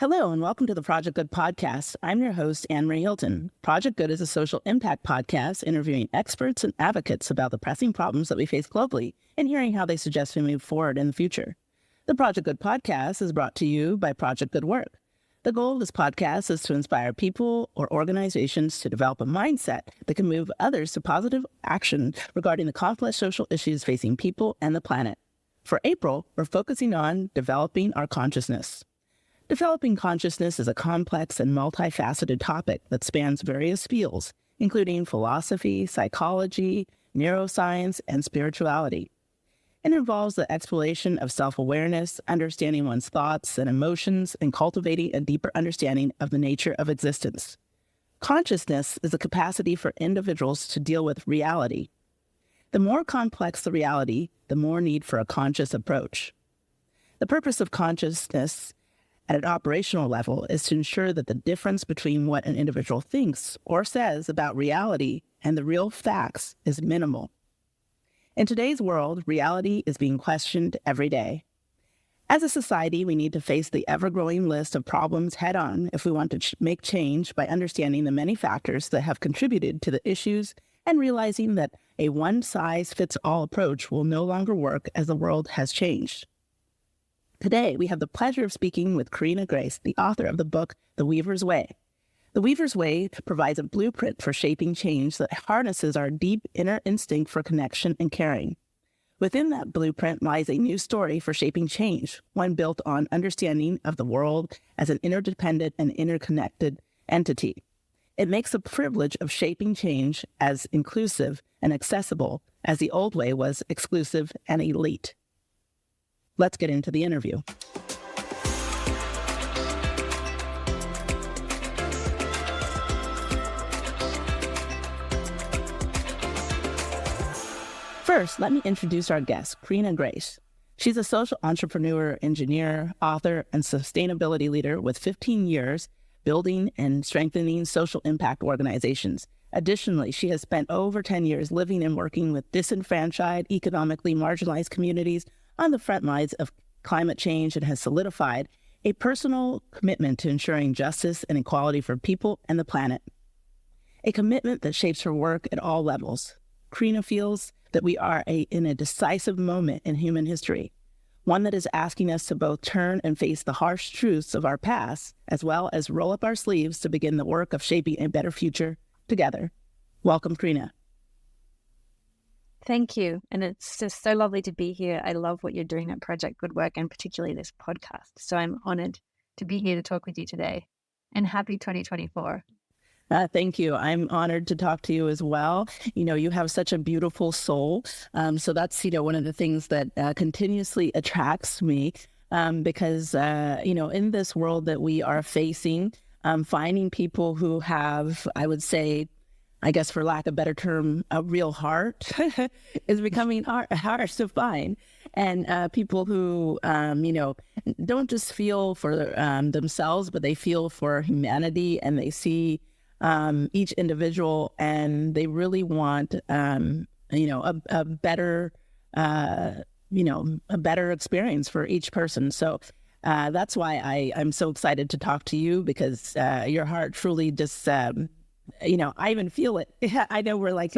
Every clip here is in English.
Hello, and welcome to the Project Good podcast. I'm your host, Anne-Marie Hilton. Project Good is a social impact podcast interviewing experts and advocates about the pressing problems that we face globally and hearing how they suggest we move forward in the future. The Project Good podcast is brought to you by Project Good Work. The goal of this podcast is to inspire people or organizations to develop a mindset that can move others to positive action regarding the complex social issues facing people and the planet. For April, we're focusing on developing our consciousness. Developing consciousness is a complex and multifaceted topic that spans various fields, including philosophy, psychology, neuroscience, and spirituality. It involves the exploration of self-awareness, understanding one's thoughts and emotions, and cultivating a deeper understanding of the nature of existence. Consciousness is the capacity for individuals to deal with reality. The more complex the reality, the more need for a conscious approach. The purpose of consciousness at an operational level is to ensure that the difference between what an individual thinks or says about reality and the real facts is minimal. In today's world, reality is being questioned every day. As a society, we need to face the ever-growing list of problems head-on if we want to make change by understanding the many factors that have contributed to the issues and realizing that a one-size-fits-all approach will no longer work as the world has changed. Today, we have the pleasure of speaking with Karina Grace, the author of the book, The Weaver's Way. The Weaver's Way provides a blueprint for shaping change that harnesses our deep inner instinct for connection and caring. Within that blueprint lies a new story for shaping change, one built on understanding of the world as an interdependent and interconnected entity. It makes the privilege of shaping change as inclusive and accessible as the old way was exclusive and elite. Let's get into the interview. First, let me introduce our guest, Karina Grace. She's a social entrepreneur, engineer, author, and sustainability leader with 15 years building and strengthening social impact organizations. Additionally, she has spent over 10 years living and working with disenfranchised, economically marginalized communities on the front lines of climate change and has solidified a personal commitment to ensuring justice and equality for people and the planet. A commitment that shapes her work at all levels. Karina feels that we are in a decisive moment in human history, one that is asking us to both turn and face the harsh truths of our past, as well as roll up our sleeves to begin the work of shaping a better future together. Welcome, Karina. Thank you. And it's just so lovely to be here. I love what you're doing at Project Good Work and particularly this podcast. So I'm honored to be here to talk with you today. And happy 2024. Thank you. I'm honored to talk to you as well. You know, you have such a beautiful soul. So that's, one of the things that continuously attracts me because, in this world that we are facing, finding people who have, I would say, I guess for lack of a better term, a real heart is becoming hard to find. And people who, don't just feel for themselves, but they feel for humanity and they see each individual and they really want, a better, a better experience for each person. So that's why I'm so excited to talk to you because your heart truly just, I even feel it. I know we're like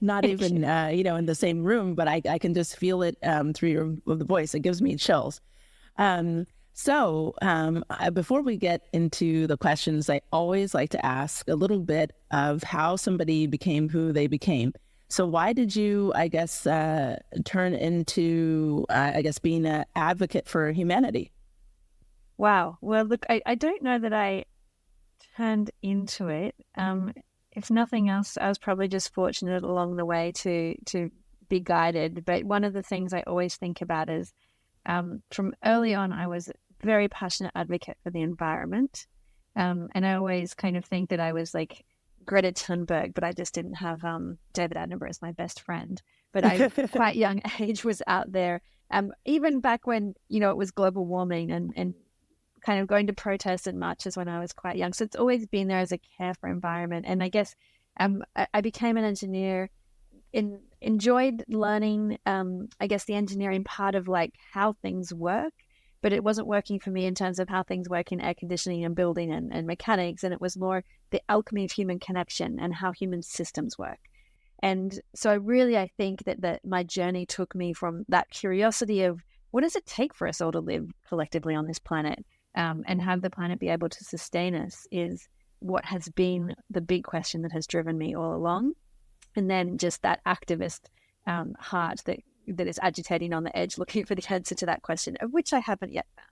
not even, in the same room, but I can just feel it through the voice. It gives me chills. So before we get into the questions, I always like to ask a little bit of how somebody became who they became. So why did you, turn into, being an advocate for humanity? Wow. Well, look, I don't know that I turned into it. If nothing else, I was probably just fortunate along the way to be guided. But one of the things I always think about is from early on, I was a very passionate advocate for the environment. And I always kind of think that I was like Greta Thunberg, but I just didn't have David Attenborough as my best friend. But I, quite young age, was out there. Even back when, it was global warming and kind of going to protests and marches when I was quite young. So it's always been there as a care for environment. And I guess I became an engineer, enjoyed learning, the engineering part of like how things work, but it wasn't working for me in terms of how things work in air conditioning and building and mechanics. And it was more the alchemy of human connection and how human systems work. And so I think that my journey took me from that curiosity of what does it take for us all to live collectively on this planet, and have the planet be able to sustain us is what has been the big question that has driven me all along. And then just that activist heart that is agitating on the edge, looking for the answer to that question, of which I haven't yet found.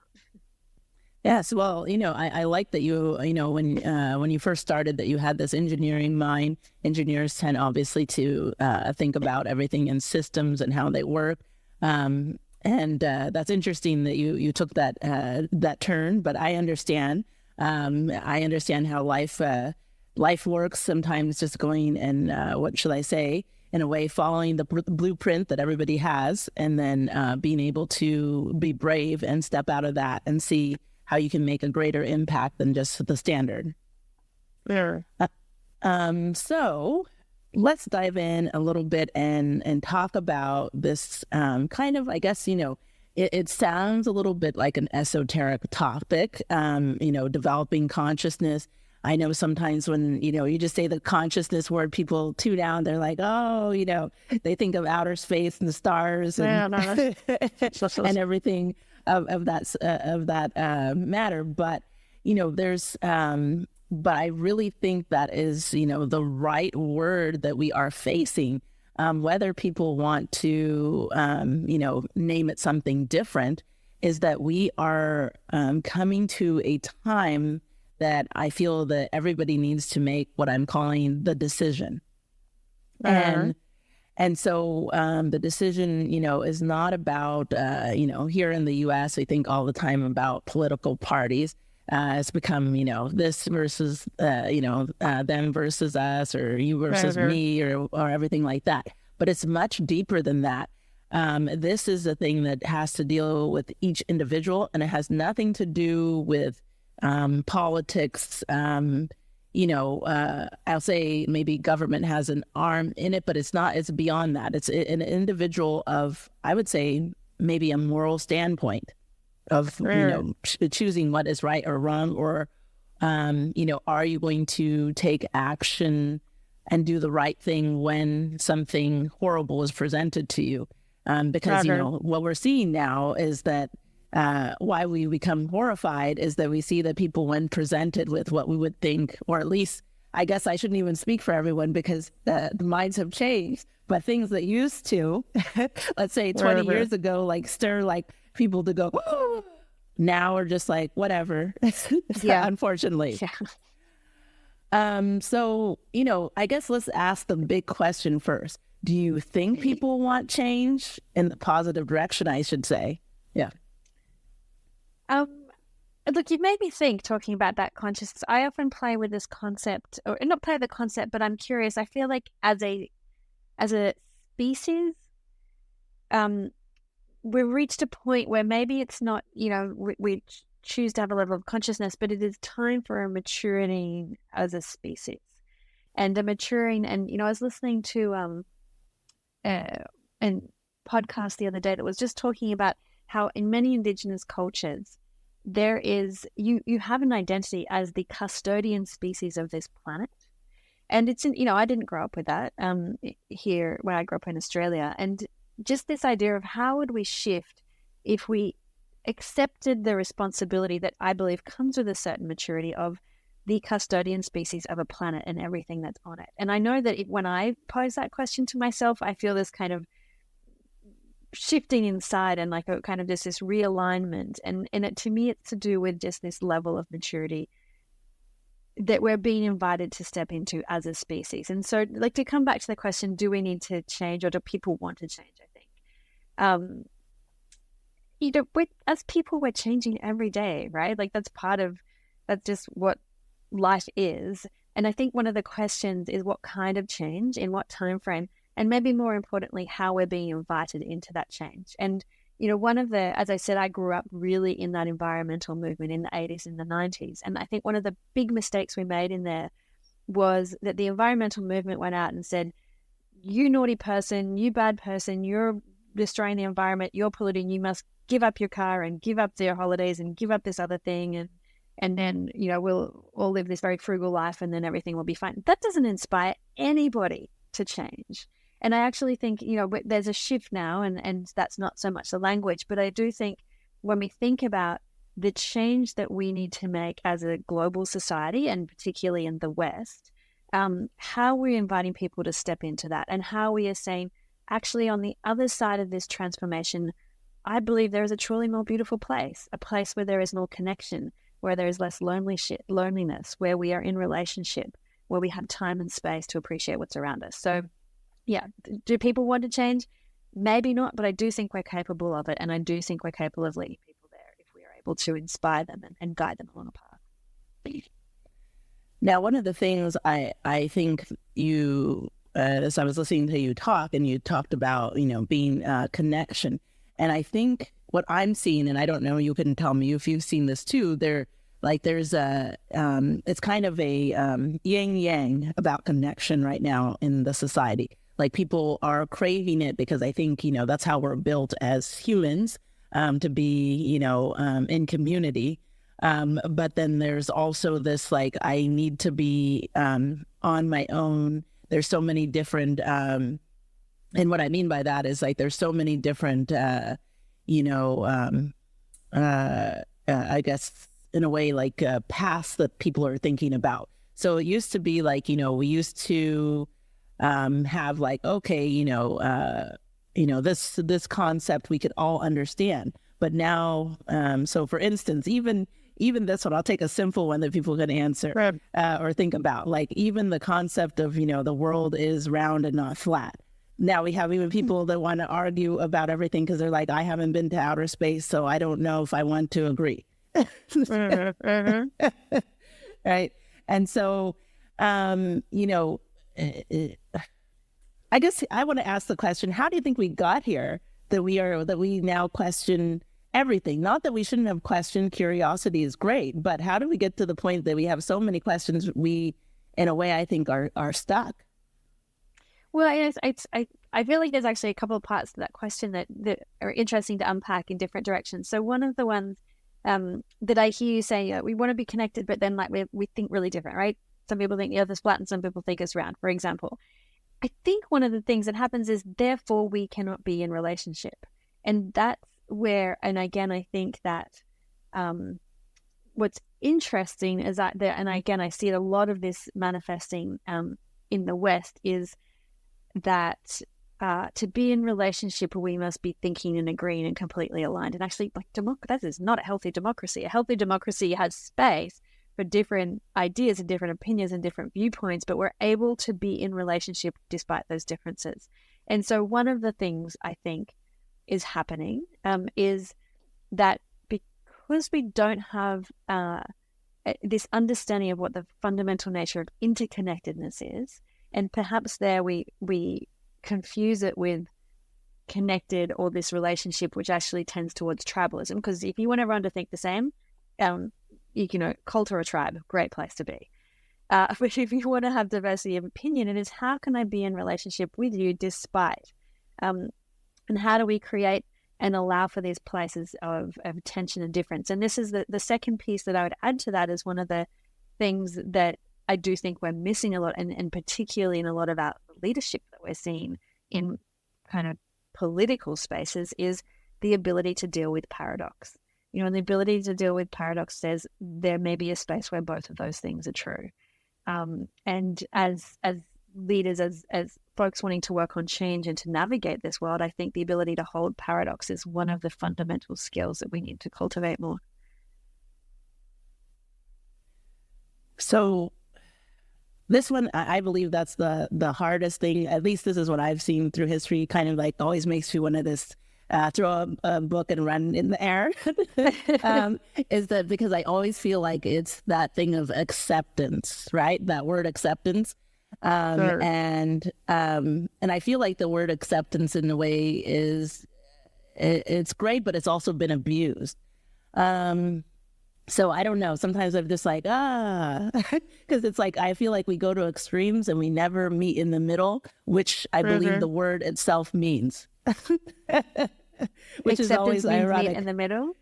Yes, well, I like that when you first started that you had this engineering mind. Engineers tend obviously to think about everything in systems and how they work, and that's interesting that you took that turn. But I understand. I understand how life works. Sometimes just going and what should I say? In a way, following the blueprint that everybody has, and then being able to be brave and step out of that and see how you can make a greater impact than just the standard. Sure. So let's dive in a little bit and talk about this kind of, I guess, it sounds a little bit like an esoteric topic, developing consciousness. I know sometimes when, you just say the consciousness word, people tune out. They're like, oh, they think of outer space and the stars and, and everything of that matter. But, but I really think that is, the right word that we are facing, whether people want to, name it something different, is that we are coming to a time that I feel that everybody needs to make what I'm calling the decision. And so the decision, is not about, here in the U.S., we think all the time about political parties. It's become, this versus, them versus us, or you versus me, or everything like that. But it's much deeper than that. This is a thing that has to deal with each individual, and it has nothing to do with politics. I'll say maybe government has an arm in it, but it's not. It's beyond that. It's an individual of, I would say, maybe a moral standpoint of choosing what is right or wrong, or are you going to take action and do the right thing when something horrible is presented to you? Because what we're seeing now is that why we become horrified is that we see that people, when presented with what we would think, or at least, I guess I shouldn't even speak for everyone because the minds have changed, but things that used to, let's say 20 years ago, stir people to go, oh, now are just like, whatever, unfortunately. Yeah. So, I guess let's ask the big question first. Do you think people want change in the positive direction, I should say? Yeah. Look, you've made me think, talking about that consciousness. I often play with this concept, or not play the concept, but I'm curious. I feel like as a species, we've reached a point where maybe it's not, we choose to have a level of consciousness, but it is time for a maturing as a species, and a maturing. And I was listening to a podcast the other day that was just talking about how in many Indigenous cultures, there is, you have an identity as the custodian species of this planet. And it's I didn't grow up with that here when I grew up in Australia. And just this idea of how would we shift if we accepted the responsibility that I believe comes with a certain maturity of the custodian species of a planet and everything that's on it. And I know that when I pose that question to myself, I feel this kind of shifting inside and like a kind of just this realignment. And to me, it's to do with just this level of maturity that we're being invited to step into as a species. And so, to come back to the question, do we need to change, or do people want to change? I think, as people, we're changing every day, right? That's just what life is. And I think one of the questions is what kind of change, in what time frame, and maybe more importantly, how we're being invited into that change. And, as I said, I grew up really in that environmental movement in the 80s and the 90s. And I think one of the big mistakes we made in there was that the environmental movement went out and said, you naughty person, you bad person, you're destroying the environment, you're polluting, you must give up your car and give up their holidays and give up this other thing, and then, you know, we'll all live this very frugal life and then everything will be fine. That doesn't inspire anybody to change. And I actually think, you know, there's a shift now, and that's not so much the language, but I do think when we think about the change that we need to make as a global society, and particularly in the West, how we're inviting people to step into that, and how we are saying, actually, on the other side of this transformation, I believe there is a truly more beautiful place, a place where there is more connection, where there is less loneliness, where we are in relationship, where we have time and space to appreciate what's around us. So, yeah, do people want to change? Maybe not, but I do think we're capable of it, and I do think we're capable of leading people there if we are able to inspire them and guide them along a path. Now, one of the things I think you, as I was listening to you talk, and you talked about, you know, being connection, and I think what I'm seeing, and I don't know, you can tell me if you've seen this too, there's a, it's kind of a yin yang about connection right now in the society. Like, people are craving it because I think, you know, that's how we're built as humans, to be, you know, in community. But then there's also this, like, I need to be on my own. There's so many different, and what I mean by that is, like, there's so many different, you know, I guess in a way, like, paths that people are thinking about. So it used to be like, you know, we used to have like, okay, you know, this concept we could all understand. But now, so for instance, even this one, I'll take a simple one that people can answer, right, or think about. Like, even the concept of, you know, the world is round and not flat. Now we have even people that want to argue about everything because they're like, I haven't been to outer space, so I don't know if I want to agree. Right. And so, you know, I guess I want to ask the question, how do you think we got here, that we now question everything? Not that we shouldn't have questioned, curiosity is great, but how do we get to the point that we have so many questions, we, in a way, I think are stuck? Well, I feel like there's actually a couple of parts to that question that are interesting to unpack in different directions. So one of the ones that I hear you say, we want to be connected, but then, like, we think really different, right? Some people think the earth is flat and some people think it's round, for example. I think one of the things that happens is, therefore, we cannot be in relationship. And that's where, and again, I think that what's interesting is that and again, I see a lot of this manifesting in the West, is that to be in relationship, we must be thinking and agreeing and completely aligned. And actually, like, that is not a healthy democracy. A healthy democracy has space for different ideas and different opinions and different viewpoints, but we're able to be in relationship despite those differences. And so one of the things I think is happening is that because we don't have this understanding of what the fundamental nature of interconnectedness is, and perhaps there we confuse it with connected, or this relationship which actually tends towards tribalism. Because if you want everyone to think the same, you know, cult or a tribe, great place to be. But if you want to have diversity of opinion, it is, how can I be in relationship with you despite? And how do we create and allow for these places of tension and difference? And this is the second piece that I would add to that, is one of the things that I do think we're missing a lot, and particularly in a lot of our leadership that we're seeing in kind of political spaces, is the ability to deal with paradox. You know, and the ability to deal with paradox says there may be a space where both of those things are true. And as leaders, as folks wanting to work on change and to navigate this world, I think the ability to hold paradox is one of the fundamental skills that we need to cultivate more. So this one, I believe that's the hardest thing. At least this is what I've seen through history. Kind of like always makes you want to just throw a book and run in the air. Is that because I always feel like it's that thing of acceptance, right? That word acceptance. Sure. And I feel like the word acceptance in a way it's great, but it's also been abused. So I don't know. Sometimes I'm just like, because it's like, I feel like we go to extremes and we never meet in the middle, which I believe the word itself means. which is Acceptance always means meet ironic. in the middle.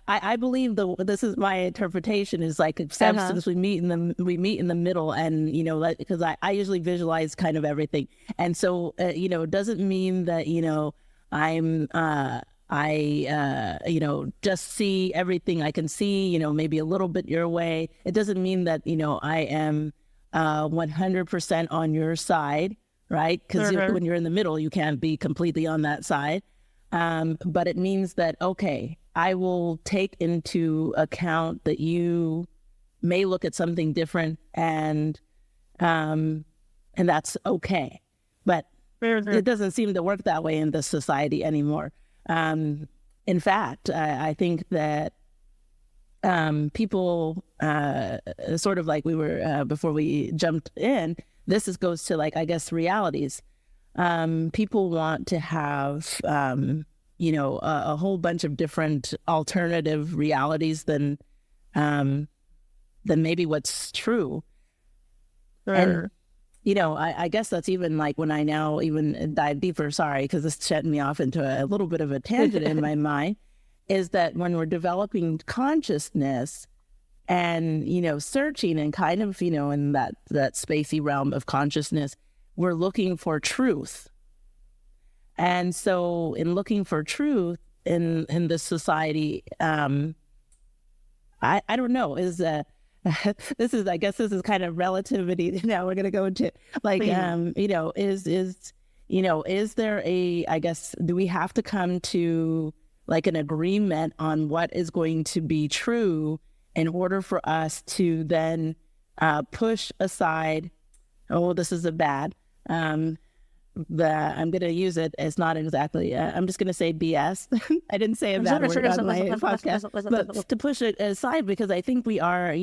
I believe this is my interpretation is like acceptance. We meet in the middle, and because I usually visualize kind of everything, and so it doesn't mean that I'm just see everything I can see, maybe a little bit your way. It doesn't mean that I am 100% on your side, right? Because when you're in the middle, you can't be completely on that side. But it means that, okay, I will take into account that you may look at something different, and that's okay. But it doesn't seem to work that way in this society anymore. In fact, I think that people, sort of like we were before we jumped in, goes to like, I guess, realities. People want to have, a whole bunch of different alternative realities than maybe what's true. And, I guess that's even like when I now even dive deeper, sorry, because this set me off into a little bit of a tangent in my mind, is that when we're developing consciousness and, searching and kind of, in that spacey realm of consciousness, we're looking for truth. And so in looking for truth in this society, I don't know, is this is kind of relativity. Now we're going to go into like, is there I guess, do we have to come to like an agreement on what is going to be true in order for us to then push aside, this is a bad, I'm going to use it as not exactly, I'm just going to say BS. I didn't say a bad word on my podcast, but to push it aside, because I think we are,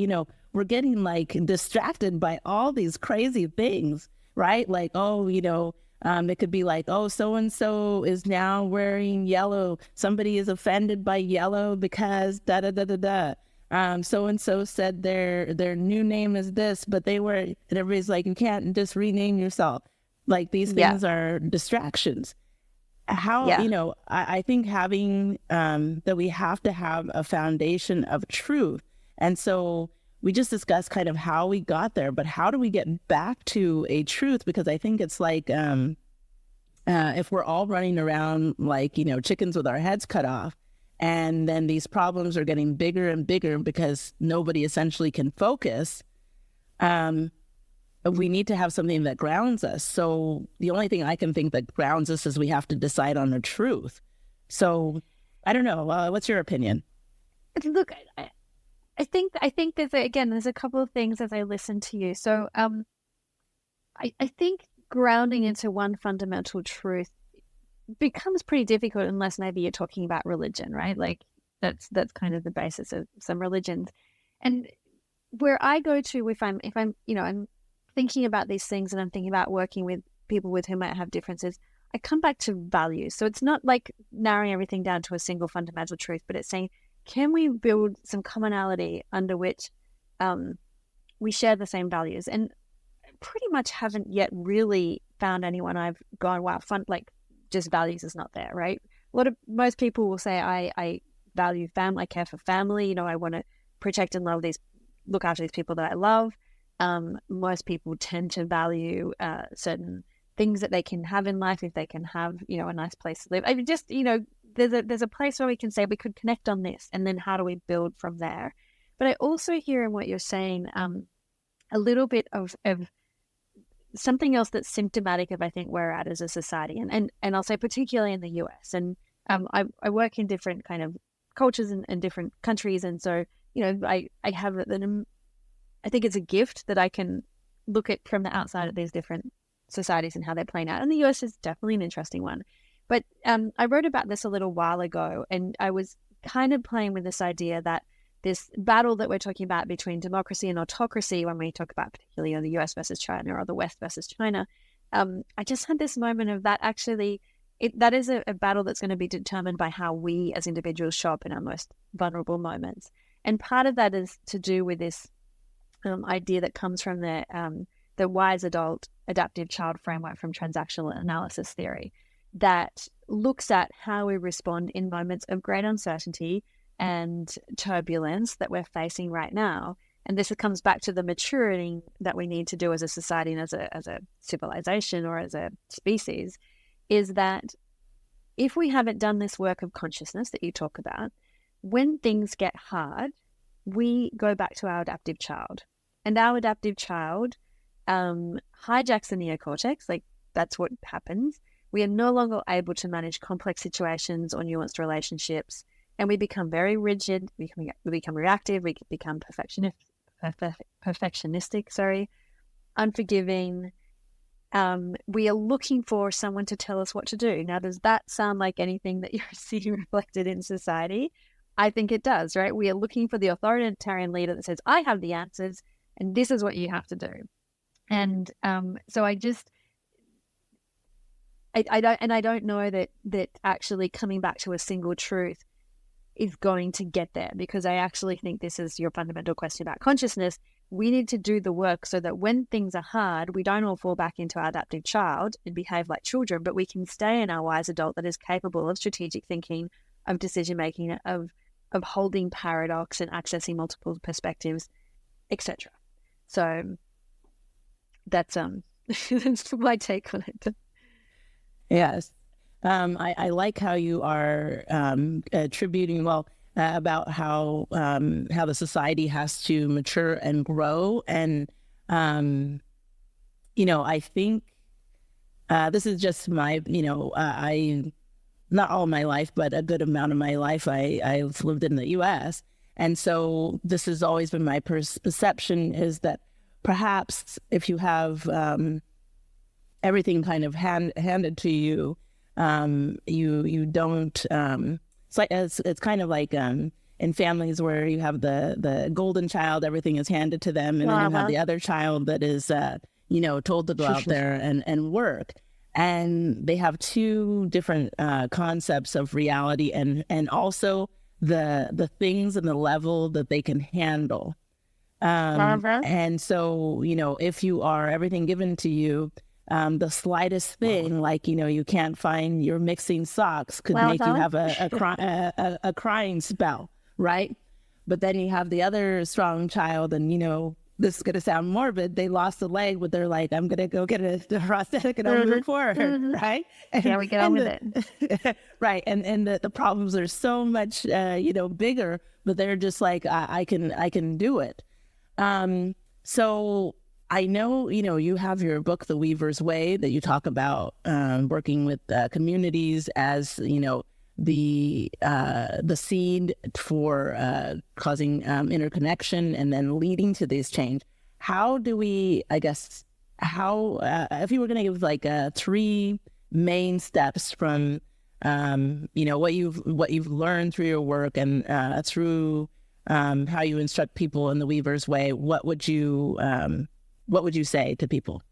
we're getting like distracted by all these crazy things, right? Like, it could be like, so-and-so is now wearing yellow. Somebody is offended by yellow because da-da-da-da-da. So-and-so said their new name is this, but they were, and everybody's like, you can't just rename yourself. Like these things are distractions. I think having, that we have to have a foundation of truth. And so we just discussed kind of how we got there, but how do we get back to a truth? Because I think it's like, if we're all running around like, chickens with our heads cut off, and then these problems are getting bigger and bigger because nobody essentially can focus, we need to have something that grounds us. So the only thing I can think that grounds us is we have to decide on the truth. So I don't know. What's your opinion? Look, I think there's a couple of things as I listen to you. So I think grounding into one fundamental truth becomes pretty difficult unless maybe you're talking about religion, right? Like that's kind of the basis of some religions. And where I go to if I'm I'm thinking about these things and I'm thinking about working with people with whom I have differences, I come back to values. So it's not like narrowing everything down to a single fundamental truth, but it's saying, can we build some commonality under which we share the same values? And pretty much haven't yet really found anyone I've gone, wow, just values is not there, right? Most people will say, I value family, I care for family, I want to protect and look after these people that I love. Most people tend to value certain things that they can have in life if they can have, a nice place to live. I mean, just, there's a place where we can say we could connect on this, and then how do we build from there? But I also hear in what you're saying a little bit of something else that's symptomatic of, I think, where we're at as a society. And I'll say particularly in the US. And I work in different kind of cultures and different countries. And so, I have I think it's a gift that I can look at from the outside of these different societies and how they're playing out. And the US is definitely an interesting one. But I wrote about this a little while ago, and I was kind of playing with this idea that this battle that we're talking about between democracy and autocracy, when we talk about particularly the US versus China or the West versus China, I just had this moment of that actually, that is a battle that's going to be determined by how we as individuals show up in our most vulnerable moments. And part of that is to do with this idea that comes from the wise adult adaptive child framework from transactional analysis theory. that looks at how we respond in moments of great uncertainty and turbulence that we're facing right now. And this comes back to the maturing that we need to do as a society and as a civilization or as a species, is that if we haven't done this work of consciousness that you talk about, when things get hard, we go back to our adaptive child. And our adaptive child hijacks the neocortex, like that's what happens. We are no longer able to manage complex situations or nuanced relationships, and we become very rigid, we become reactive, we become perfectionistic, unforgiving. We are looking for someone to tell us what to do. Now, does that sound like anything that you're seeing reflected in society? I think it does, right? We are looking for the authoritarian leader that says, I have the answers and this is what you have to do. And so I don't know that actually coming back to a single truth is going to get there, because I actually think this is your fundamental question about consciousness. We need to do the work so that when things are hard, we don't all fall back into our adaptive child and behave like children, but we can stay in our wise adult that is capable of strategic thinking, of decision making, of holding paradox and accessing multiple perspectives, etc. So that's that's my take on it. Yes. I like how you are attributing, about how the society has to mature and grow. And, I think this is just my, not all my life, but a good amount of my life, I've lived in the U.S. And so this has always been my perception, is that perhaps if you have everything kind of handed to you, you don't. It's kind of like in families where you have the golden child, everything is handed to them, and then you have the other child that is told to go out there and work. And they have two different concepts of reality and also the things and the level that they can handle. And so, if you are everything given to you, the slightest thing, like, you can't find your mixing socks, could make you have a crying spell, right? But then you have the other strong child, and, this is going to sound morbid, they lost a leg, but they're like, I'm going to go get a prosthetic and I'll move forward, right? And, we get on with it. Right. And the problems are so much, bigger, but they're just like, I can do it. So I know, you have your book, The Weaver's Way, that you talk about working with communities as, the seed for causing interconnection and then leading to this change. How do we, if you were going to give like 3 main steps from, what you've learned through your work and through how you instruct people in the Weaver's Way, what would you say to people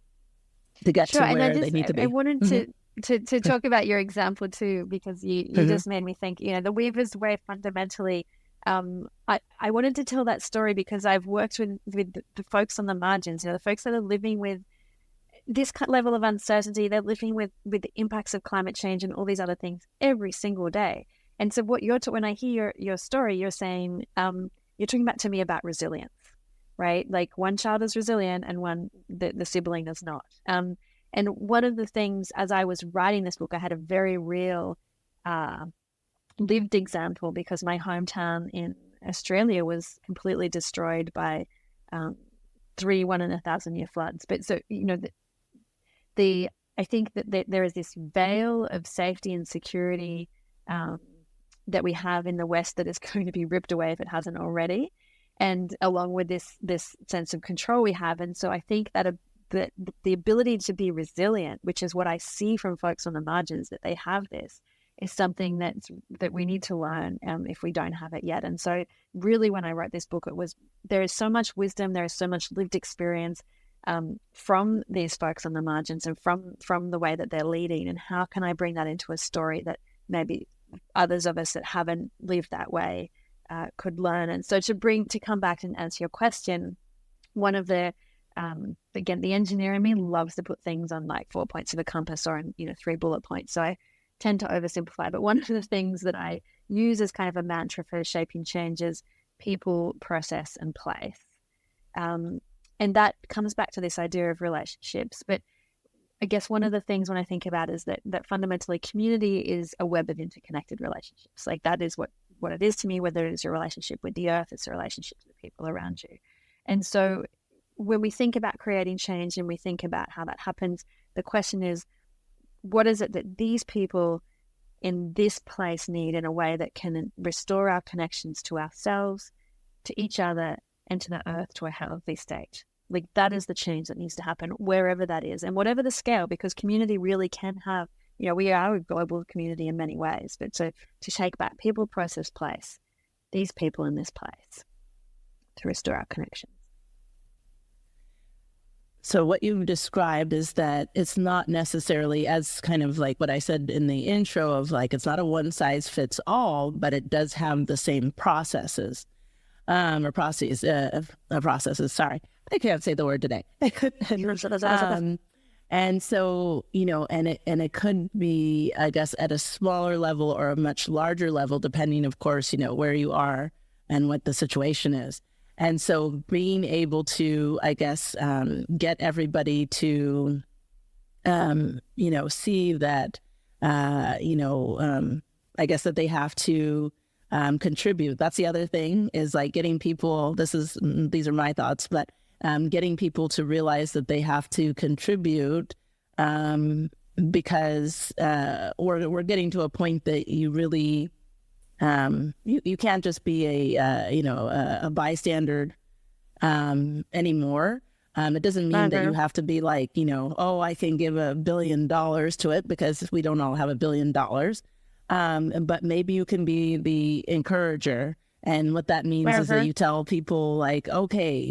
to get to where they need to be? I wanted to talk about your example too, because you just made me think, the Weaver's Way fundamentally, I wanted to tell that story because I've worked with the folks on the margins, the folks that are living with this level of uncertainty. They're living with the impacts of climate change and all these other things every single day. And so what when I hear your story, you're saying, you're talking to me about resilience, right? Like one child is resilient and the sibling is not. And one of the things, as I was writing this book, I had a very real lived example, because my hometown in Australia was completely destroyed by 3 1 in 1,000 year floods. But so, I think that there is this veil of safety and security that we have in the West that is going to be ripped away if it hasn't already. And along with this sense of control we have. And so I think that the ability to be resilient, which is what I see from folks on the margins, that they have this, is something that we need to learn if we don't have it yet. And so really when I wrote this book, there is so much wisdom, there is so much lived experience from these folks on the margins and from the way that they're leading, and how can I bring that into a story that maybe others of us that haven't lived that way could learn. And so to come back and answer your question, one of the again, the engineer in me loves to put things on like 4 points of a compass or on 3 bullet points. So tend to oversimplify, but one of the things that I use as kind of a mantra for shaping change is people, process, and place. And that comes back to this idea of relationships. But I guess one of the things when I think about is that fundamentally community is a web of interconnected relationships. Like that is what it is to me, whether it is a relationship with the earth, it's a relationship to the people around you. And so when we think about creating change and we think about how that happens, the question is, what is it that these people in this place need in a way that can restore our connections to ourselves, to each other, and to the earth to a healthy state? Like that is the change that needs to happen wherever that is and whatever the scale, because community really can have, we are a global community in many ways, but to shake back people, process, place, these people in this place to restore our connections. So what you've described is that it's not necessarily, as kind of like what I said in the intro of like, it's not a one size fits all, but it does have the same processes. Processes. Sorry, I can't say the word today. And so, and it could be, I guess, at a smaller level or a much larger level, depending, of course, where you are and what the situation is. And so being able to, I guess, get everybody to, see that, I guess that they have to contribute. That's the other thing is like getting people, these are my thoughts, but getting people to realize that they have to contribute because we're getting to a point that you really, you can't just be a bystander anymore. It doesn't mean that you have to be like, I can give $1 billion to it, because we don't all have $1 billion. But maybe you can be the encourager. And what that means is that you tell people like, okay,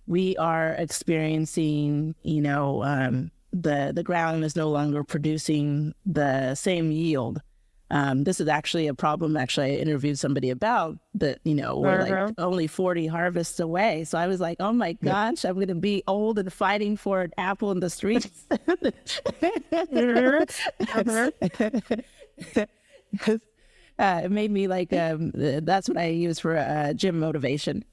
we are experiencing, the ground is no longer producing the same yield. This is actually a problem. Actually, I interviewed somebody about that, we're like only 40 harvests away. So I was like, oh my gosh, I'm going to be old and fighting for an apple in the streets. It made me like, that's what I use for gym motivation.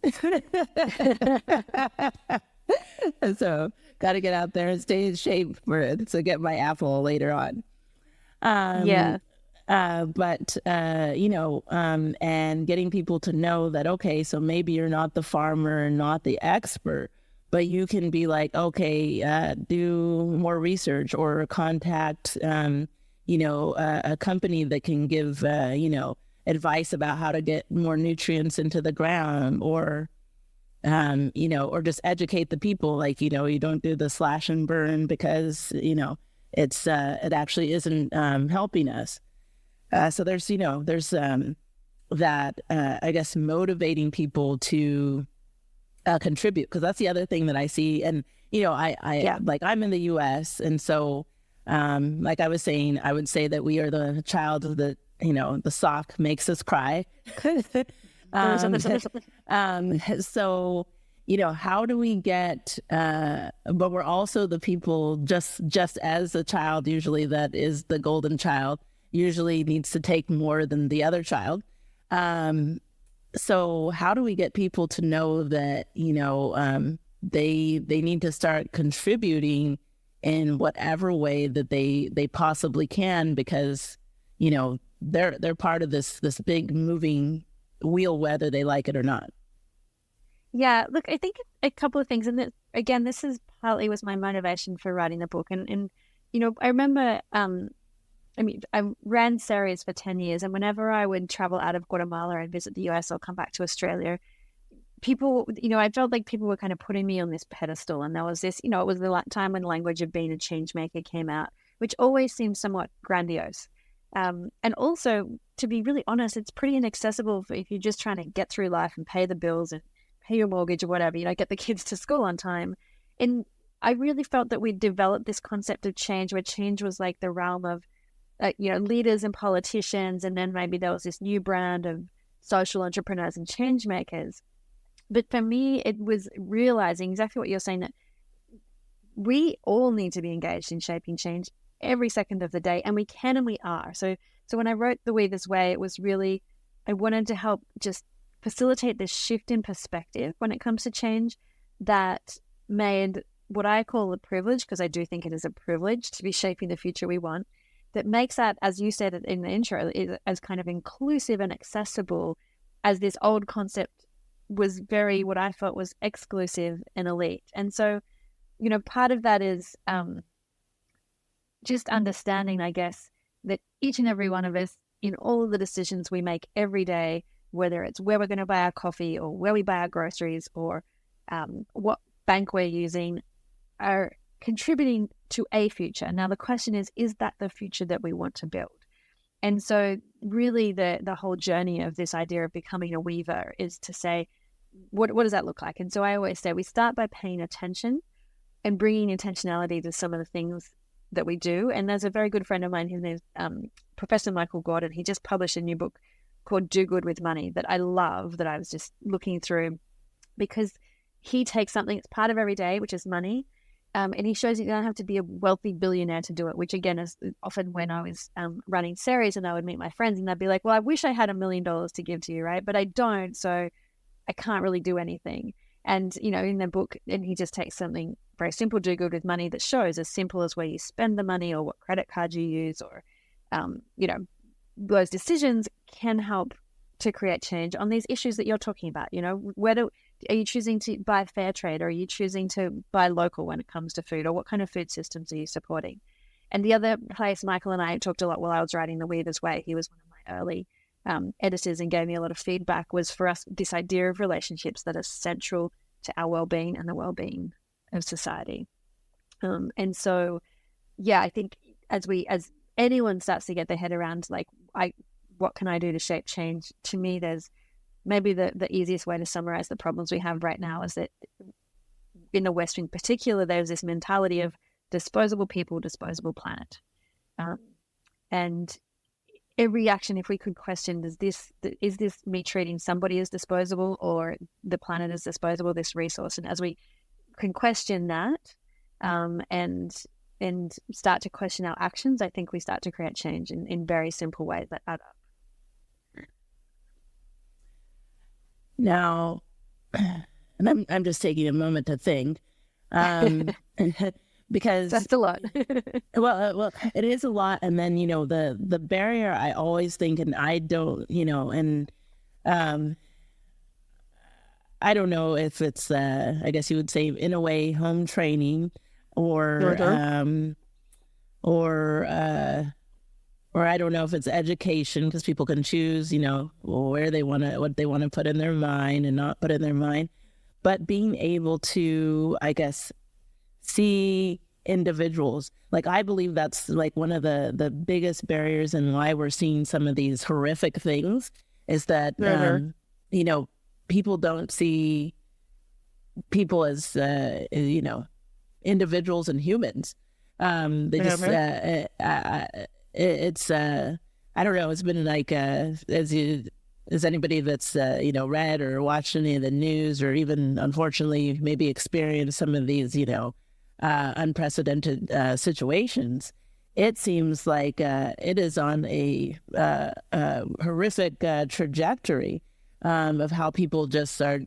So got to get out there and stay in shape for it to get my apple later on. And getting people to know that, okay, so maybe you're not the farmer, not the expert, but you can be like, okay, do more research or contact, a company that can give, advice about how to get more nutrients into the ground, or just educate the people, like, you don't do the slash and burn because, it's, it actually isn't helping us. So there's that, I guess, motivating people to contribute, because that's the other thing that I see. And, like I'm in the US. And so, like I was saying, I would say that we are the child of the, the sock makes us cry. So, how do we get, but we're also the people just as a child, usually that is the golden child, usually needs to take more than the other child. So how do we get people to know that, they need to start contributing in whatever way that they possibly can, because, they're part of this big moving wheel, whether they like it or not. Yeah, look, I think a couple of things, and again, this is partly was my motivation for writing the book. And I remember, I ran series for 10 years, and whenever I would travel out of Guatemala and visit the US or come back to Australia, people, I felt like people were kind of putting me on this pedestal. And there was this, it was the time when language of being a change maker came out, which always seemed somewhat grandiose. And also, to be really honest, it's pretty inaccessible if you're just trying to get through life and pay the bills and pay your mortgage or whatever, get the kids to school on time. And I really felt that we'd developed this concept of change, where change was like the realm of, leaders and politicians. And then maybe there was this new brand of social entrepreneurs and change makers. But for me, it was realizing exactly what you're saying, that we all need to be engaged in shaping change every second of the day, and we can and we are. So when I wrote The Weaver's Way, it was really, I wanted to help just facilitate this shift in perspective when it comes to change that made what I call a privilege, because I do think it is a privilege to be shaping the future we want, that makes that, as you said in the intro, as kind of inclusive and accessible as this old concept was very, what I felt was exclusive and elite. And so, part of that is just understanding, I guess, that each and every one of us, in all of the decisions we make every day, whether it's where we're going to buy our coffee or where we buy our groceries or what bank we're using, are contributing to a future. Now, the question is that the future that we want to build? And so really the whole journey of this idea of becoming a weaver is to say, what does that look like? And so I always say we start by paying attention and bringing intentionality to some of the things that we do. And there's a very good friend of mine, his name's Professor Michael Gordon. He just published a new book called Do Good with Money that I love, that I was just looking through, because he takes something that's part of every day, which is money, and he shows you don't have to be a wealthy billionaire to do it, which again is often when I was running series and I would meet my friends and they'd be like, well, I wish I had $1 million to give to you, right? But I don't, so I can't really do anything. And, in the book, and he just takes something very simple, Do Good with Money, that shows as simple as where you spend the money or what credit card you use, or, those decisions can help to create change on these issues that you're talking about. Are you choosing to buy fair trade, or are you choosing to buy local when it comes to food, or what kind of food systems are you supporting? And the other place Michael and I talked a lot while I was writing The Weaver's Way, he was one of my early editors and gave me a lot of feedback, was for us this idea of relationships that are central to our well-being and the well-being of society. And so, I think as anyone starts to get their head around, what can I do to shape change? To me, there's maybe the easiest way to summarize the problems we have right now is that in the West in particular, there's this mentality of disposable people, disposable planet. And every action, if we could question, is this me treating somebody as disposable or the planet as disposable, this resource? And as we can question that and start to question our actions, I think we start to create change in very simple ways that add up. Now, and I'm just taking a moment to think, because that's a lot. well, it is a lot. And then, the barrier I always think, and I don't, I don't know if it's, I guess you would say in a way, home training or I don't know if it's education, because people can choose, what they want to put in their mind and not put in their mind. But being able to, I guess, see individuals, I believe that's one of the biggest barriers and why we're seeing some of these horrific things is that, people don't see people as, individuals and humans. They just, it's I don't know, it's been as anybody that's read or watched any of the news, or even unfortunately maybe experienced some of these unprecedented situations, it seems like it is on a horrific trajectory of how people just are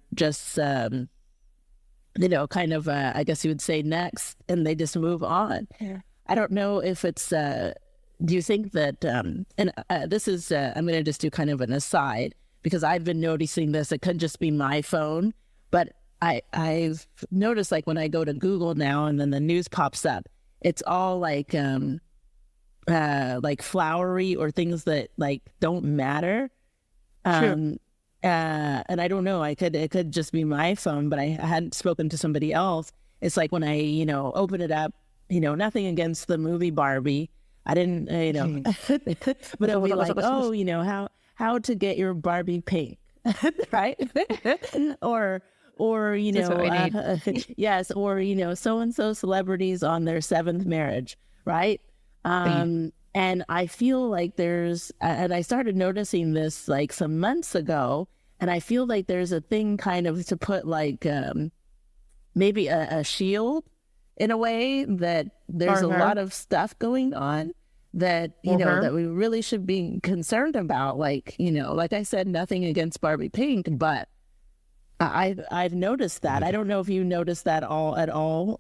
kind of I guess you would say next, and they just move on. I don't know if it's do you think that and this is I'm going to just do kind of an aside, because I've been noticing this. It could just be my phone, but I've noticed when I go to Google now and then the news pops up, it's all like flowery or things that don't matter. Sure. And I don't know, it could just be my phone, but I hadn't spoken to somebody else. It's when I, open it up, nothing against the movie Barbie. I didn't, but it'll be oh, how to get your Barbie pink, right? or yes, or so-and-so celebrities on their 7th marriage, right? And I feel like there's, and I started noticing this some months ago, and I feel like there's a thing kind of to put maybe a shield in a way that there's a lot of stuff going on that, you know, that we really should be concerned about. Like, you know, like I said, nothing against Barbie Pink, but I've noticed that. I don't know if you noticed that at all.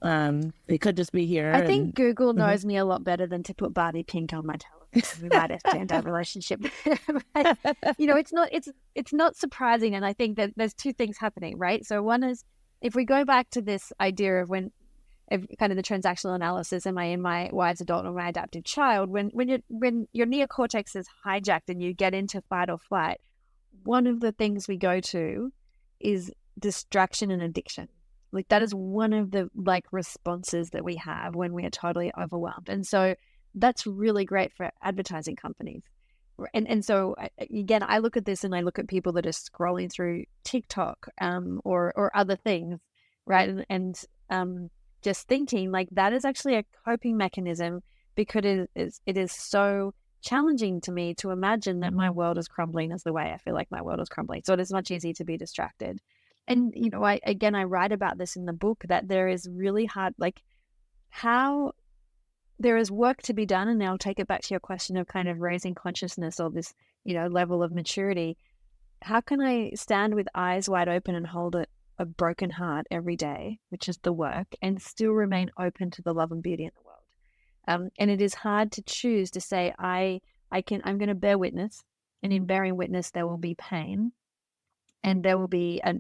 It could just be here. I think Google knows me a lot better than to put Barbie Pink on my telephone. We might have to end our relationship. But, you know, it's not surprising. And I think that there's two things happening, right? So one is, if we go back to this idea of kind of the transactional analysis, am I in my wise adult or my adaptive child? When your neocortex is hijacked and you get into fight or flight, one of the things we go to is distraction and addiction. Like, that is one of the responses that we have when we are totally overwhelmed. And so that's really great for advertising companies. And so again, I look at this and I look at people that are scrolling through TikTok or other things, right? And just thinking like that is actually a coping mechanism, because it is so challenging to me to imagine that my world is crumbling as the way I feel like my world is crumbling. So it is much easier to be distracted. And, you know, I write about this in the book, that there is really hard, like, how there is work to be done. And I'll take it back to your question of kind of raising consciousness, or this, you know, level of maturity. How can I stand with eyes wide open and hold a broken heart every day, which is the work, and still remain open to the love and beauty in the world? And it is hard to choose to say, I'm going to bear witness, and in bearing witness, there will be pain, and there will be a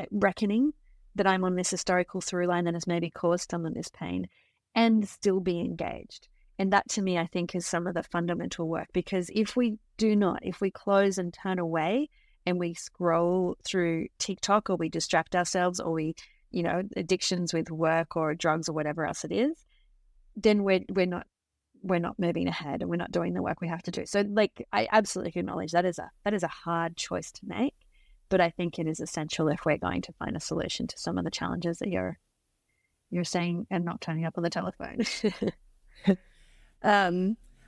reckoning that I'm on this historical through line that has maybe caused some of this pain, and still be engaged. And that, to me, I think is some of the fundamental work, because if we close and turn away and we scroll through TikTok, or we distract ourselves, or we, you know, addictions with work or drugs or whatever else it is, then we're not moving ahead, and we're not doing the work we have to do. So, like, I absolutely acknowledge that is a hard choice to make, but I think it is essential if we're going to find a solution to some of the challenges that you're saying, and not turning up on the telephone.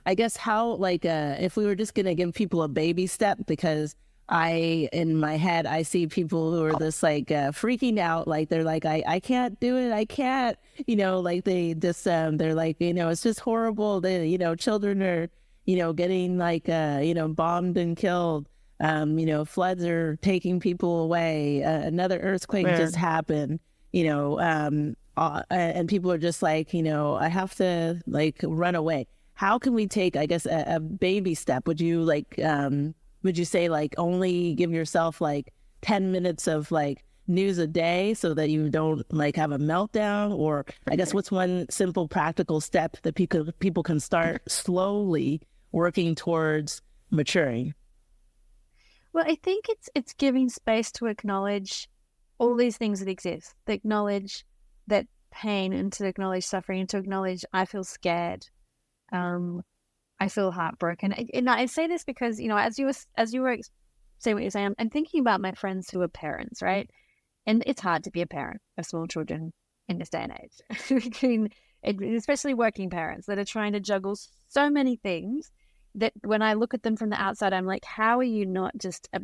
I guess if we were just going to give people a baby step, because in my head, I see people who are just freaking out. Like, they're like, I can't do it. I can't, you know, like they just, they're like, you know, it's just horrible. You know, children are, you know, getting bombed and killed. You know, floods are taking people away. Another earthquake just happened, you know, and people are just like, you know, I have to run away. How can we take, I guess, a baby step? Would you would you say only give yourself 10 minutes of news a day so that you don't have a meltdown? Or I guess what's one simple practical step that people can start slowly working towards maturing? Well, I think it's giving space to acknowledge all these things that exist, to acknowledge that pain, and to acknowledge suffering, and to acknowledge I feel scared. I feel heartbroken. And I say this because, you know, as you were saying what you're saying, I'm thinking about my friends who are parents, right? And it's hard to be a parent of small children in this day and age, especially working parents that are trying to juggle so many things that when I look at them from the outside, I'm like, how are you not just a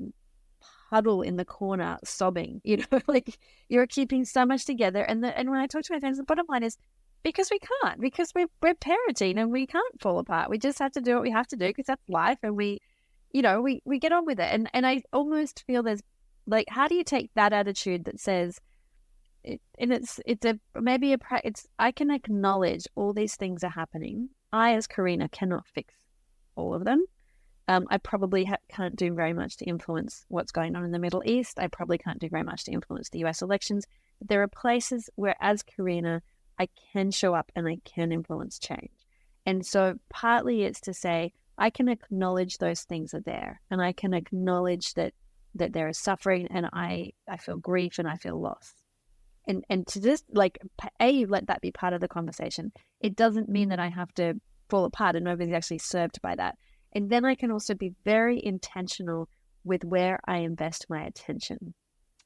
huddle in the corner sobbing? You know, like, you're keeping so much together. And when I talk to my friends, the bottom line is, because we can't, because we're parenting and we can't fall apart. We just have to do what we have to do, because that's life, and we get on with it. And I almost feel there's how do you take that attitude that says, I can acknowledge all these things are happening. I, as Karina, cannot fix all of them. I probably can't do very much to influence what's going on in the Middle East. I probably can't do very much to influence the US elections. But there are places where, as Karina, I can show up and I can influence change. And so partly it's to say, I can acknowledge those things are there, and I can acknowledge that there is suffering, and I feel grief, and I feel loss. And to just let that be part of the conversation. It doesn't mean that I have to fall apart and nobody's actually served by that. And then I can also be very intentional with where I invest my attention.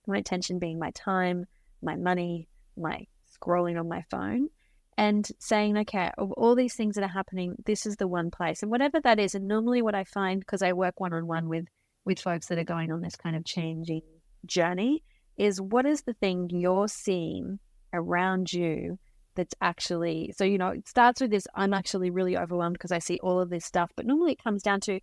My attention being my time, my money, my scrolling on my phone, and saying, okay, of all these things that are happening, this is the one place. And whatever that is, and normally what I find, because I work one-on-one with folks that are going on this kind of changing journey, is what is the thing you're seeing around you that's actually, so, it starts with this, I'm actually really overwhelmed because I see all of this stuff. But normally it comes down to,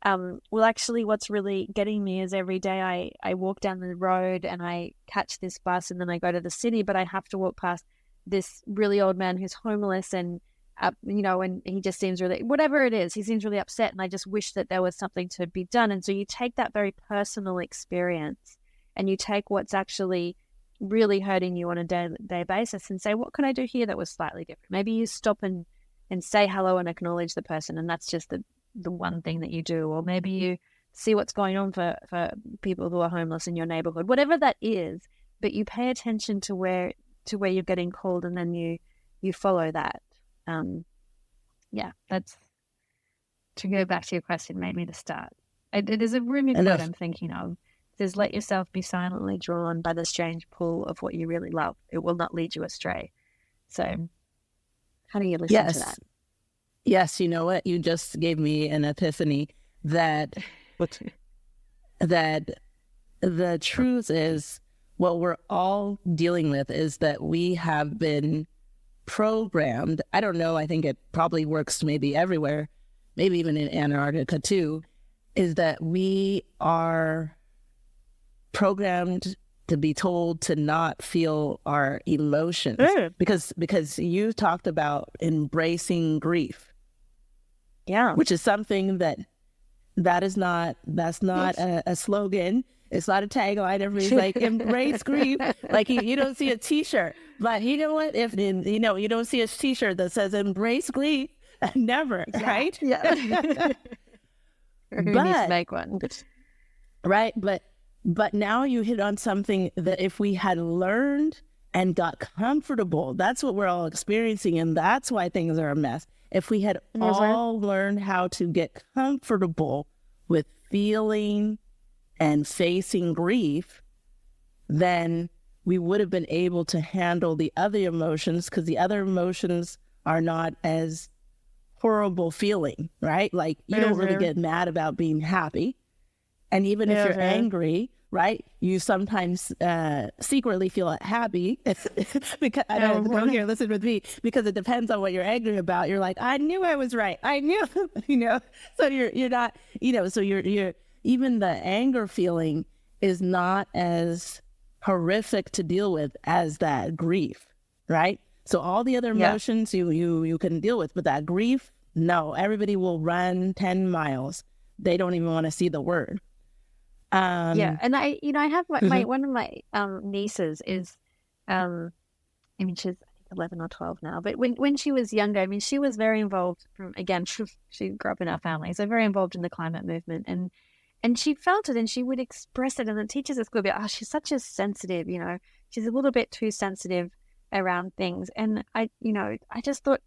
well, actually what's really getting me is every day I walk down the road and I catch this bus and then I go to the city, but I have to walk past this really old man who's homeless and, and he just seems really, whatever it is, he seems really upset. And I just wish that there was something to be done. And so you take that very personal experience and you take what's actually really hurting you on a day basis and say, what can I do here that was slightly different? Maybe you stop and say hello and acknowledge the person. And that's just the one thing that you do. Or maybe you see what's going on for people who are homeless in your neighborhood, whatever that is, but you pay attention to where you're getting called and then you follow that. That's, to go back to your question, made me to start. There's a Rumi quote I'm thinking of. It says, let yourself be silently drawn by the strange pull of what you really love. It will not lead you astray. So how do you listen to that? Yes, you know what? You just gave me an epiphany that the truth is what we're all dealing with is that we have been programmed. I don't know. I think it probably works maybe everywhere, maybe even in Antarctica too, is that we are programmed to be told to not feel our emotions because you talked about embracing grief. Yeah. Which is something that's not a slogan. It's not a tagline. Everybody's like, embrace grief. Like you don't see a t-shirt, but you know what? If you don't see a t-shirt that says embrace grief, never, right? Yeah. Who needs to make one? Right. But now you hit on something that if we had learned and got comfortable, that's what we're all experiencing. And that's why things are a mess. If we had all learned how to get comfortable with feeling and facing grief, then we would have been able to handle the other emotions, because the other emotions are not as horrible feeling, right? Like you don't really get mad about being happy. And even if you're angry, right, you sometimes secretly feel happy because I don't go here, listen with me, because it depends on what you're angry about. You're like, I knew I was right. I knew, so you're not, so you're even the anger feeling is not as horrific to deal with as that grief, right? So all the other emotions you can deal with, but that grief, no, everybody will run 10 miles. They don't even want to see the word. And I have my one of my nieces is, she's I think 11 or 12 now, but when she was younger, she was very involved she grew up in our family, so very involved in the climate movement, and she felt it and she would express it, and the teachers at school would be, she's such a sensitive, she's a little bit too sensitive around things. And I just thought,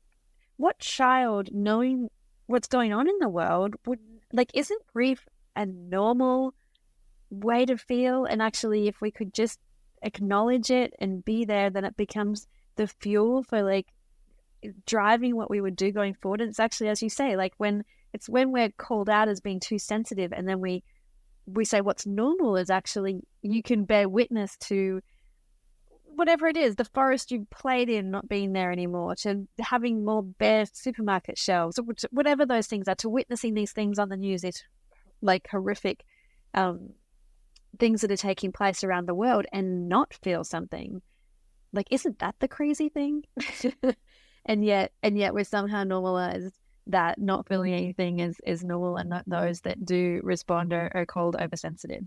what child, knowing what's going on in the world, would, isn't grief a normal way to feel? And actually, if we could just acknowledge it and be there, then it becomes the fuel for driving what we would do going forward. And it's actually, as you say, when we're called out as being too sensitive, and then we say what's normal is actually you can bear witness to whatever it is, the forest you played in not being there anymore, to having more bare supermarket shelves, whatever those things are, to witnessing these things on the news, these horrific things that are taking place around the world, and not feel something. Isn't that the crazy thing? and yet we're somehow normalized that not feeling anything is normal, and not those that do respond are called oversensitive.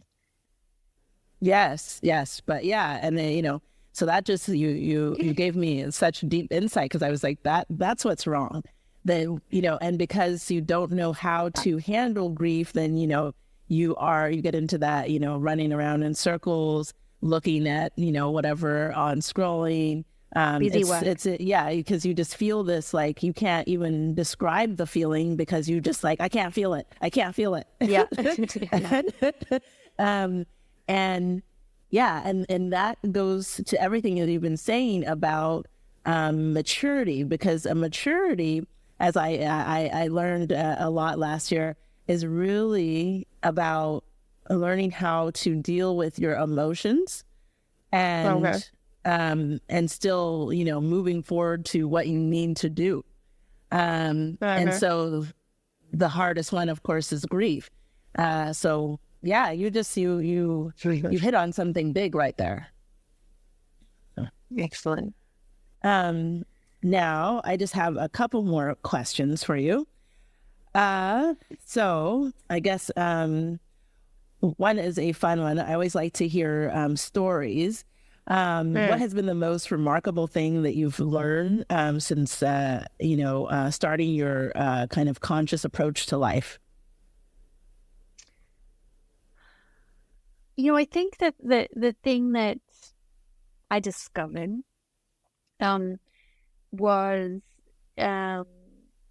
Yes, but yeah, and then, so that just you gave me such deep insight, because I was like, that's what's wrong. Then and because you don't know how to handle grief, then you get into that running around in circles, looking at whatever on scrolling. Busy work. Because you just feel this, you can't even describe the feeling, because you just I can't feel it. Yeah. And that goes to everything that you've been saying about maturity, because a maturity, as I learned a lot last year, is really about learning how to deal with your emotions and and still, moving forward to what you need to do. And so the hardest one, of course, is grief. So yeah, you hit on something big right there. Excellent. Now I just have a couple more questions for you. So I guess one is a fun one. I always like to hear stories. What has been the most remarkable thing that you've learned since starting your kind of conscious approach to life? I think that the thing that I discovered was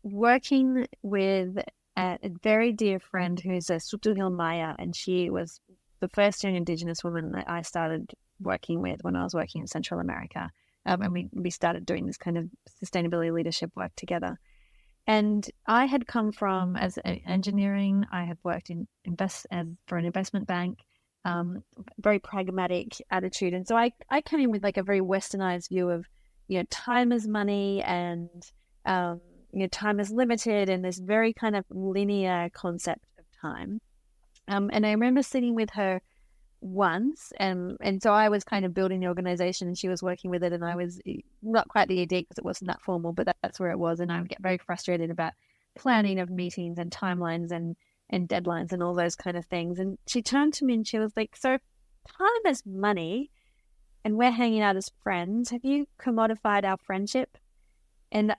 working with a very dear friend who's a Sutuhil Maya, and she was the first young Indigenous woman that I started working with when I was working in Central America. And we started doing this kind of sustainability leadership work together. And I had come from as engineering. I had worked for an investment bank, very pragmatic attitude. And so I came in with like a very westernized view of, time is money, and, time is limited, and this very kind of linear concept of time. And I remember sitting with her once, and so I was kind of building the organization and she was working with it, and I was not quite the ED because it wasn't that formal, but that's where it was. And I would get very frustrated about planning of meetings and timelines and deadlines and all those kind of things. And she turned to me and she was like, so time is money and we're hanging out as friends. Have you commodified our friendship? And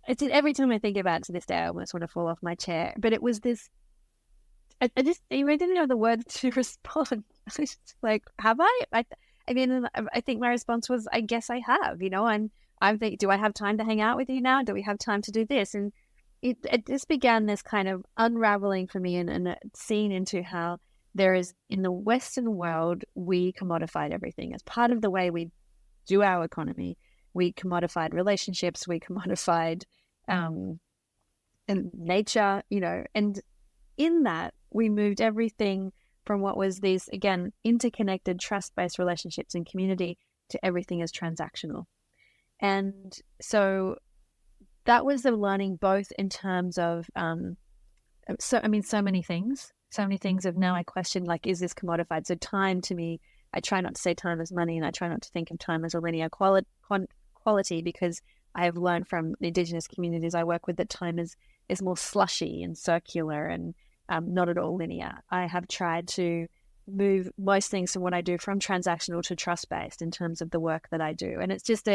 it's every time I think about it to this day, I almost want to fall off my chair. But it was this, I didn't know the words to respond. I was just like, have I? I mean, I think my response was, I guess I have, and I'm thinking, do I have time to hang out with you now? Do we have time to do this? And it just began this kind of unraveling for me and seeing into how there is, in the Western world, we commodified everything as part of the way we do our economy. We commodified relationships, we commodified and nature, and in that we moved everything from what was these, again, interconnected trust-based relationships and community to everything as transactional. And so that was the learning, both in terms of, so many things of now I question, like, is this commodified? So time to me, I try not to say time as money, and I try not to think of time as a linear quality, because I have learned from the Indigenous communities I work with that time is more slushy and circular and not at all linear. I have tried to move most things from what I do from transactional to trust-based in terms of the work that I do. And it's just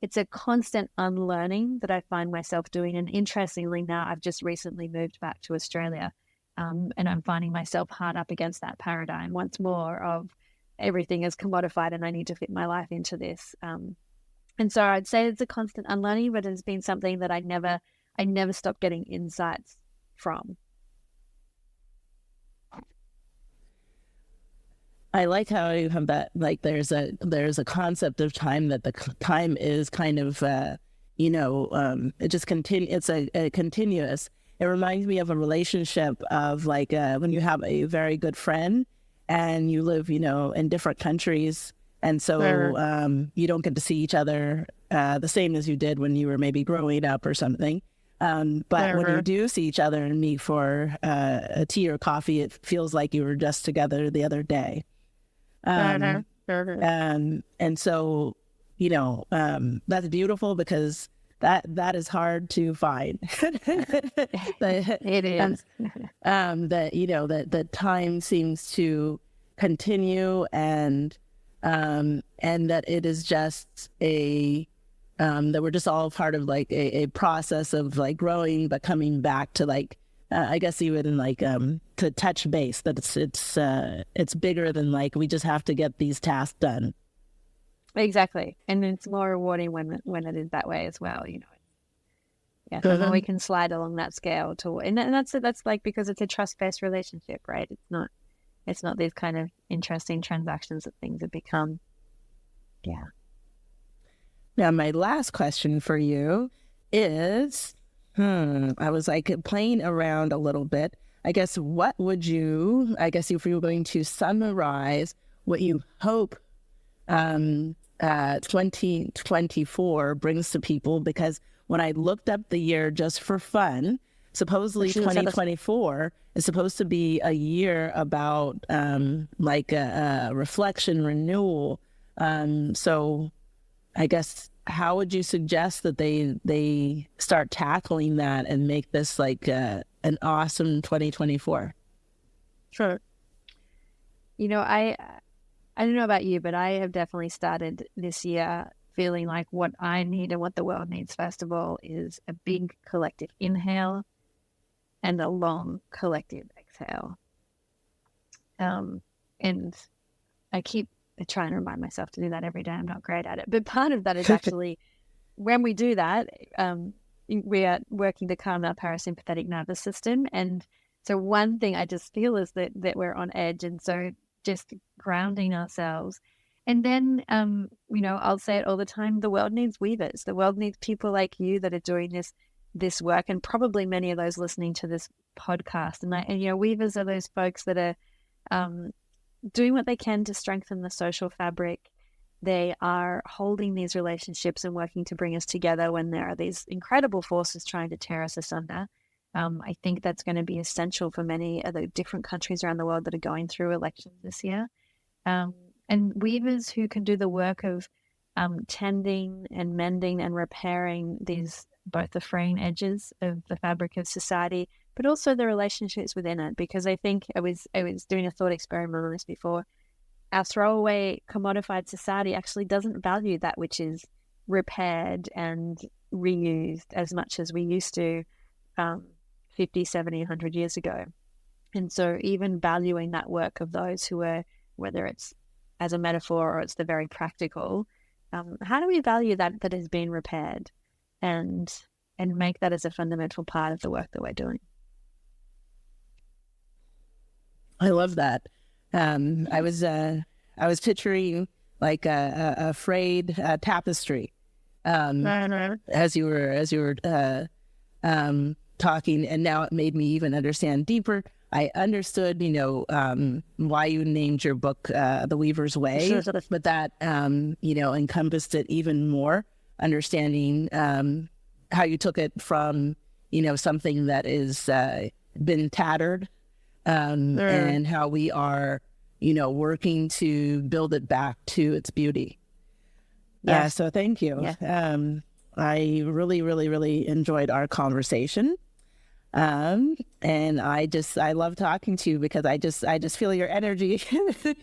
it's a constant unlearning that I find myself doing. And interestingly, now I've just recently moved back to Australia, and I'm finding myself hard up against that paradigm once more of everything is commodified and I need to fit my life into this. And so I'd say it's a constant unlearning, but it's been something that I never stopped getting insights from. I like how you have that, like there's a concept of time, that the time is kind of, it just it's a continuous. It reminds me of a relationship of like when you have a very good friend and you live, in different countries. And so you don't get to see each other the same as you did when you were maybe growing up or something. But when you do see each other and meet for a tea or coffee, it feels like you were just together the other day. And so, that's beautiful, because that is hard to find. It is. That time seems to continue, and that it is just that we're just all part of like a process of like growing, but coming back to like, I guess even like to touch base, that it's bigger than like we just have to get these tasks done. Exactly, and it's more rewarding when it is that way as well. Yeah, the more we can slide along that scale and that's like, because it's a trust-based relationship, right? It's not these kind of interesting transactions that things have become. Yeah. Now, my last question for you is, I was like playing around a little bit. I guess if you were going to summarize what you hope 2024 brings to people, because when I looked up the year just for fun, supposedly 2024 is supposed to be a year about like a reflection, renewal. So I guess, how would you suggest that they start tackling that and make this like an awesome 2024? Sure. I don't know about you, but I have definitely started this year feeling like what I need and what the world needs, first of all, is a big collective inhale and a long collective exhale. And I keep trying to remind myself to do that every day. I'm not great at it. But part of that is actually when we do that, we are working to calm our parasympathetic nervous system. And so one thing I just feel is that we're on edge. And so just grounding ourselves. And then, I'll say it all the time, the world needs weavers. The world needs people like you that are doing this work, and probably many of those listening to this podcast. And weavers are those folks that are doing what they can to strengthen the social fabric. They are holding these relationships and working to bring us together when there are these incredible forces trying to tear us asunder. I think that's going to be essential for many of the different countries around the world that are going through elections this year. And weavers who can do the work of tending and mending and repairing both the fraying edges of the fabric of society, but also the relationships within it. Because I think I was doing a thought experiment on this before. Our throwaway commodified society actually doesn't value that which is repaired and reused as much as we used to 50, 70, 100 years ago. And so even valuing that work of those who are, whether it's as a metaphor or it's the very practical, how do we value that has been repaired and make that as a fundamental part of the work that we're doing? I love that. I was picturing like a frayed tapestry as you were talking, and now it made me even understand deeper. I understood, why you named your book The Weaver's Way, sure. But that, encompassed it even more, understanding how you took it from, something that is been tattered, and how we are, working to build it back to its beauty. Yeah. So thank you. Yeah. I really, really, really enjoyed our conversation. And I love talking to you because I just feel your energy.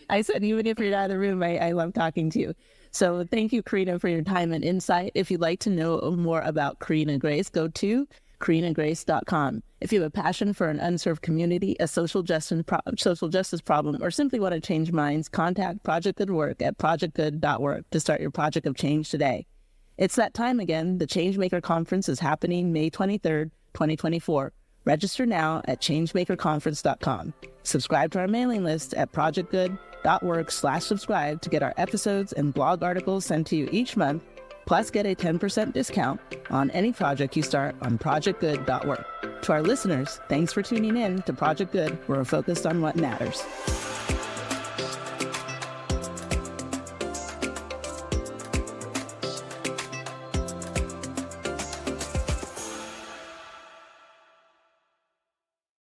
I said, even if you're not in the room, I love talking to you. So thank you, Karina, for your time and insight. If you'd like to know more about Karina Grace, go to karinagrace.com. If you have a passion for an unserved community, a social justice problem, or simply want to change minds, contact Project Good Work at projectgood.work to start your project of change today. It's that time again. The Changemaker Conference is happening May 23rd, 2024. Register now at changemakerconference.com. Subscribe to our mailing list at projectgood.work/subscribe to get our episodes and blog articles sent to you each month, plus get a 10% discount on any project you start on projectgood.work. To our listeners, thanks for tuning in to Project Good, where we're focused on what matters.